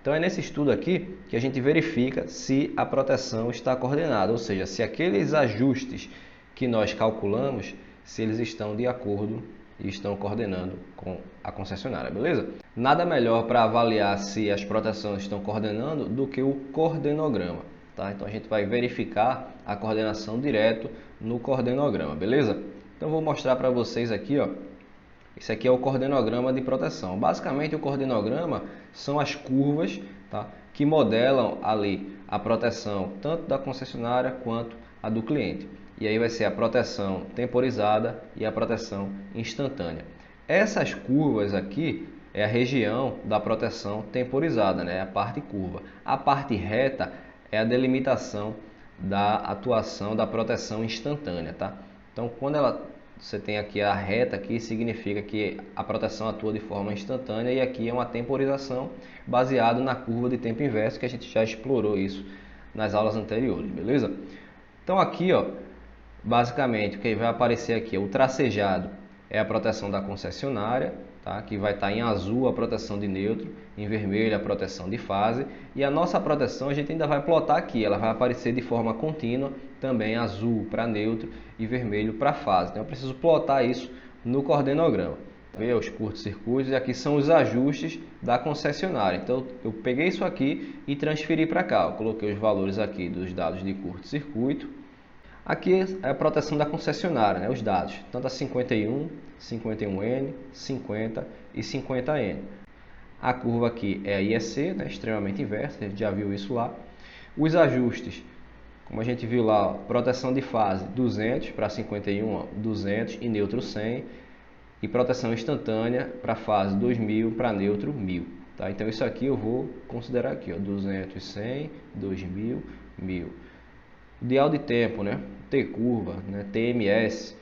Então é nesse estudo aqui que a gente verifica se a proteção está coordenada, ou seja, se aqueles ajustes que nós calculamos, se eles estão de acordo e estão coordenando com a concessionária, beleza? Nada melhor para avaliar se as proteções estão coordenando do que o coordenograma, tá? Então a gente vai verificar a coordenação direto no coordenograma, beleza? Então vou mostrar para vocês aqui, ó. Esse aqui é o coordenograma de proteção. Basicamente o coordenograma são as curvas, tá, que modelam ali a proteção tanto da concessionária quanto a do cliente. E aí vai ser a proteção temporizada e a proteção instantânea. Essas curvas aqui é a região da proteção temporizada, né? A parte curva. A parte reta é a delimitação da atuação da proteção instantânea, tá? Então, quando você tem aqui a reta, aqui significa que a proteção atua de forma instantânea, e aqui é uma temporização baseada na curva de tempo inverso, que a gente já explorou isso nas aulas anteriores, beleza? Então aqui, ó, basicamente o que vai aparecer aqui é o tracejado, é a proteção da concessionária, tá? Que vai estar em azul a proteção de neutro, em vermelho a proteção de fase, e a nossa proteção a gente ainda vai plotar aqui, ela vai aparecer de forma contínua, também azul para neutro e vermelho para fase. Então eu preciso plotar isso no coordenograma. Ver os curtos-circuitos, e aqui são os ajustes da concessionária. Então eu peguei isso aqui e transferi para cá. Eu coloquei os valores aqui dos dados de curto-circuito. Aqui é a proteção da concessionária, né? Os dados, tanto a 51, 51N, 50 e 50N. A curva aqui é a IEC, né? Extremamente inversa, a gente já viu isso lá. Os ajustes, como a gente viu lá, ó, proteção de fase 200 para 51, ó, 200 e neutro 100. E proteção instantânea para fase 2000 para neutro 1000. Tá? Então isso aqui eu vou considerar aqui, ó, 200, 100, 2000, 1000. Dial de tempo, né? T curva, né? TMS,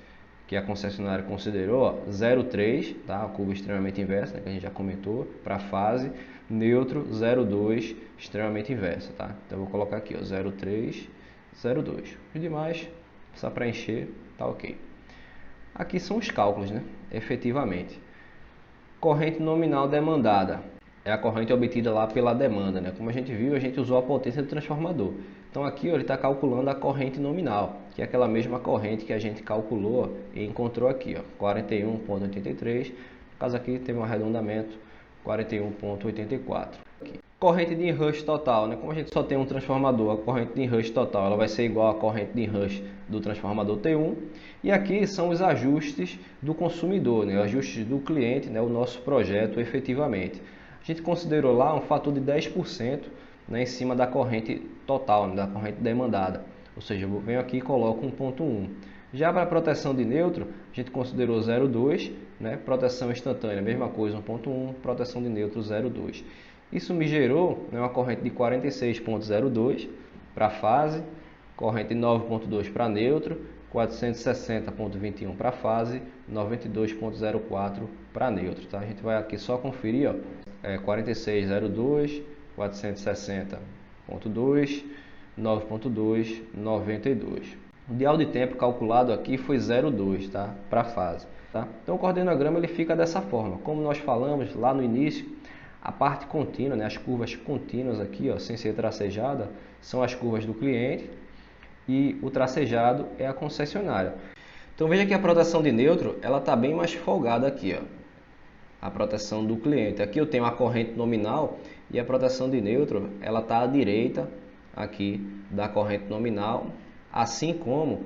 que a concessionária considerou, 0,3, tá? A curva extremamente inversa, né? Que a gente já comentou, para fase, neutro 0,2, extremamente inversa, tá? Então eu vou colocar aqui, ó, 0,3, 0,2. Os demais, só preencher, tá ok. Aqui são os cálculos, né? Efetivamente. Corrente nominal demandada é a corrente obtida lá pela demanda, né? Como a gente viu, a gente usou a potência do transformador. Então aqui ó, ele está calculando a corrente nominal, que é aquela mesma corrente que a gente calculou e encontrou aqui, ó, 41,83. No caso aqui teve um arredondamento, 41,84. Corrente de enrush total, né? Como a gente só tem um transformador, a corrente de enrush total ela vai ser igual à corrente de enrush do transformador T1. E aqui são os ajustes do consumidor, né? Os ajustes do cliente, né? O nosso projeto efetivamente. A gente considerou lá um fator de 10%, né? Em cima da corrente total, né? Da corrente demandada. Ou seja, eu venho aqui e coloco 1,1. Já para a proteção de neutro, a gente considerou 0,2, né? Proteção instantânea, mesma coisa, 1,1. Proteção de neutro, 0,2. Isso me gerou, né, uma corrente de 46,02 para fase, corrente de 9,2 para neutro, 460,21 para fase, 92,04 para neutro. Tá? A gente vai aqui só conferir, ó, 46,02, 460,2, 9,2, 92. O dial de tempo calculado aqui foi 0,2, tá? Para fase. Tá? Então o coordenograma ele fica dessa forma. Como nós falamos lá no início, a parte contínua, né, as curvas contínuas aqui, ó, sem ser tracejada, são as curvas do cliente, e o tracejado é a concessionária. Então veja que a proteção de neutro ela está bem mais folgada aqui, ó, a proteção do cliente. Aqui eu tenho a corrente nominal e a proteção de neutro ela está à direita aqui da corrente nominal, assim como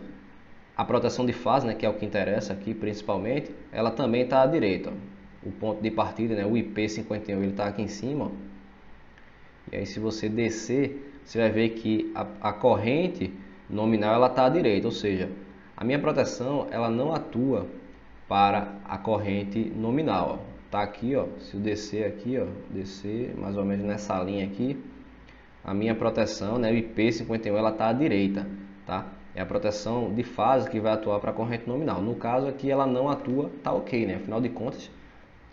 a proteção de fase, né, que é o que interessa aqui principalmente, ela também está à direita, ó. O ponto de partida, né, o IP51, ele está aqui em cima, ó. E aí se você descer, você vai ver que a corrente nominal ela está à direita, ou seja, a minha proteção ela não atua para a corrente nominal. Está aqui, ó, se eu descer aqui, ó, descer mais ou menos nessa linha aqui, a minha proteção, né, o IP51, ela está à direita, tá? É a proteção de fase que vai atuar para a corrente nominal. No caso aqui ela não atua, tá ok, né? Afinal de contas,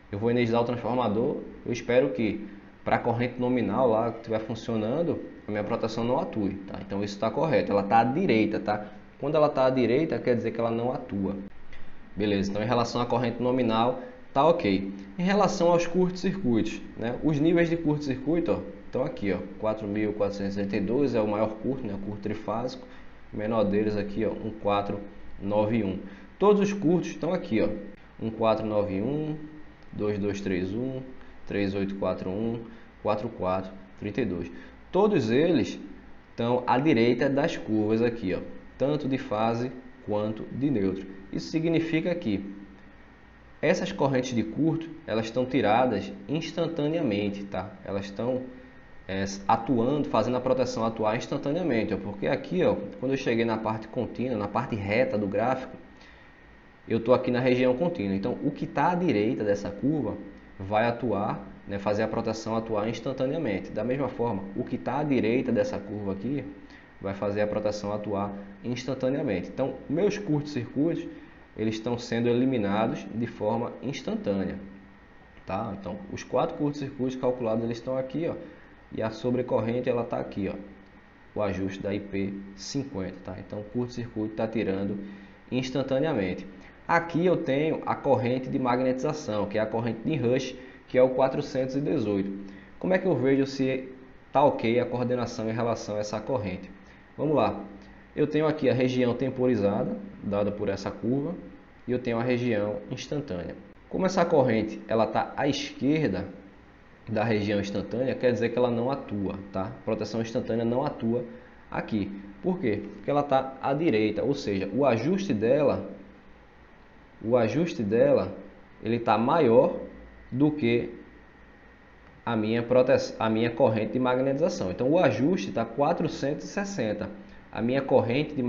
eu vou energizar o transformador, eu espero que para a corrente nominal lá que estiver funcionando, a minha proteção não atue, tá? Então isso está correto, ela está à direita, tá? Quando ela está à direita, quer dizer que ela não atua. Beleza, então em relação à corrente nominal, tá ok. Em relação aos curtos-circuitos, né? Os níveis de curto-circuito estão aqui, ó, 4.462 é o maior curto, né? O curto trifásico. O menor deles aqui, ó, 1491. Todos os curtos estão aqui, ó, 1491, 2231, 3841, 4432. Todos eles estão à direita das curvas aqui, ó, tanto de fase quanto de neutro. Isso significa que essas correntes de curto, elas estão tiradas instantaneamente, tá? Elas estão atuando, fazendo a proteção atuar instantaneamente, ó, porque aqui, ó, quando eu cheguei na parte contínua, na parte reta do gráfico, eu estou aqui na região contínua. Então, o que está à direita dessa curva vai atuar, né, fazer a proteção atuar instantaneamente. Da mesma forma, o que está à direita dessa curva aqui vai fazer a proteção atuar instantaneamente. Então, meus curtos-circuitos, eles estão sendo eliminados de forma instantânea. Tá? Então, os 4 curtos-circuitos calculados, eles estão aqui, ó, e a sobrecorrente ela está aqui, ó, o ajuste da IP50. Tá? Então, o curto-circuito está tirando instantaneamente. Aqui eu tenho a corrente de magnetização, que é a corrente de Rush, que é o 418. Como é que eu vejo se está ok a coordenação em relação a essa corrente? Vamos lá. Eu tenho aqui a região temporizada, dada por essa curva, e eu tenho a região instantânea. Como essa corrente está à esquerda da região instantânea, quer dizer que ela não atua, tá? A proteção instantânea não atua aqui. Por quê? Porque ela está à direita, ou seja, o ajuste dela ele está maior do que a minha corrente de magnetização. Então o ajuste está 460. A minha corrente de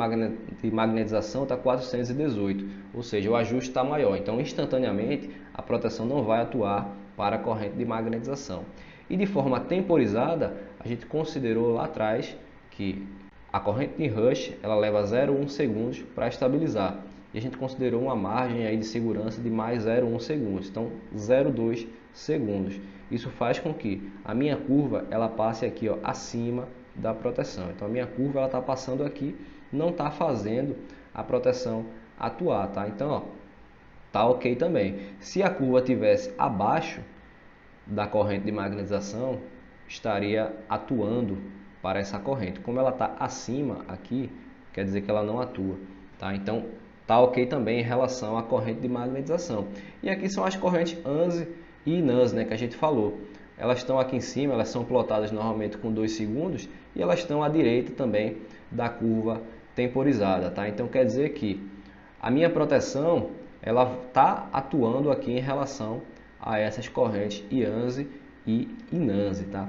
magnetização está 418, ou seja, o ajuste está maior. Então, instantaneamente, a proteção não vai atuar para a corrente de magnetização. E de forma temporizada, a gente considerou lá atrás que a corrente de Rush ela leva 0,1 segundos para estabilizar. E a gente considerou uma margem aí de segurança de mais 0,1 segundos, então 0,2 segundos. Isso faz com que a minha curva ela passe aqui, ó, acima da proteção. Então a minha curva ela está passando aqui, não está fazendo a proteção atuar, tá? Então, ó, tá ok também. Se a curva tivesse abaixo da corrente de magnetização, estaria atuando para essa corrente. Como ela está acima aqui, quer dizer que ela não atua, tá? Então tá ok também em relação à corrente de magnetização. E aqui são as correntes ANSI e NANS, né, que a gente falou. Elas estão aqui em cima, elas são plotadas normalmente com 2 segundos e elas estão à direita também da curva temporizada, tá? Então quer dizer que a minha proteção ela está atuando aqui em relação a essas correntes IANSI e INANSI, tá?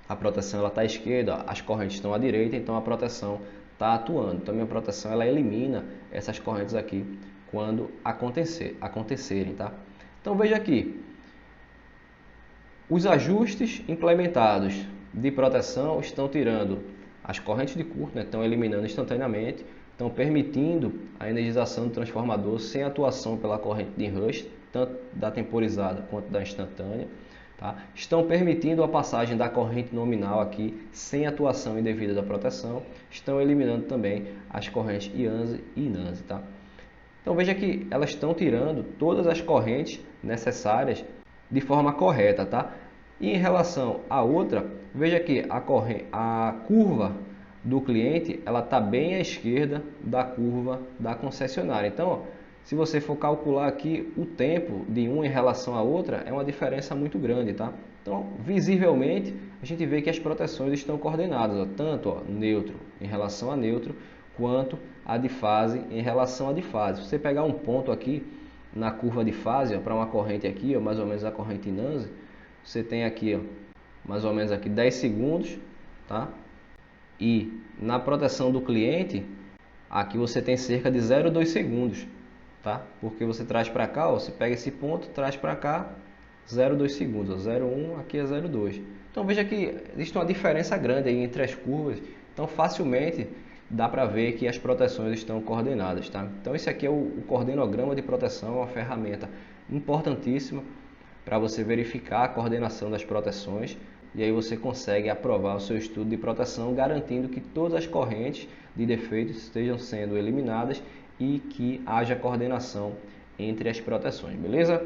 A proteção ela está à esquerda, as correntes estão à direita, então a proteção está atuando. Então a minha proteção ela elimina essas correntes aqui quando acontecerem, tá? Então veja aqui. Os ajustes implementados de proteção estão tirando as correntes de curto, né? Estão eliminando instantaneamente, estão permitindo a energização do transformador sem atuação pela corrente de Rush, tanto da temporizada quanto da instantânea. Tá? Estão permitindo a passagem da corrente nominal aqui sem atuação indevida da proteção. Estão eliminando também as correntes IANSI e INANSI. Tá? Então veja que elas estão tirando todas as correntes necessárias de forma correta, tá? E em relação à outra, veja que a curva do cliente ela está bem à esquerda da curva da concessionária. Então, ó, se você for calcular aqui o tempo de uma em relação à outra, é uma diferença muito grande, tá? Então, visivelmente, a gente vê que as proteções estão coordenadas, ó, tanto ó, neutro em relação a neutro, quanto a de fase em relação a de fase. Se você pegar um ponto aqui na curva de fase, para uma corrente aqui, ó, mais ou menos a corrente INANSI, você tem aqui, ó, mais ou menos aqui 10 segundos, tá? E na proteção do cliente, aqui você tem cerca de 0,2 segundos, tá? Porque você traz para cá, ó, você pega esse ponto, traz para cá 0,2 segundos, ó, 0,1, aqui é 0,2. Então veja que existe uma diferença grande aí entre as curvas, então facilmente dá para ver que as proteções estão coordenadas, tá? Então esse aqui é o coordenograma de proteção, uma ferramenta importantíssima para você verificar a coordenação das proteções e aí você consegue aprovar o seu estudo de proteção, garantindo que todas as correntes de defeitos estejam sendo eliminadas e que haja coordenação entre as proteções, beleza?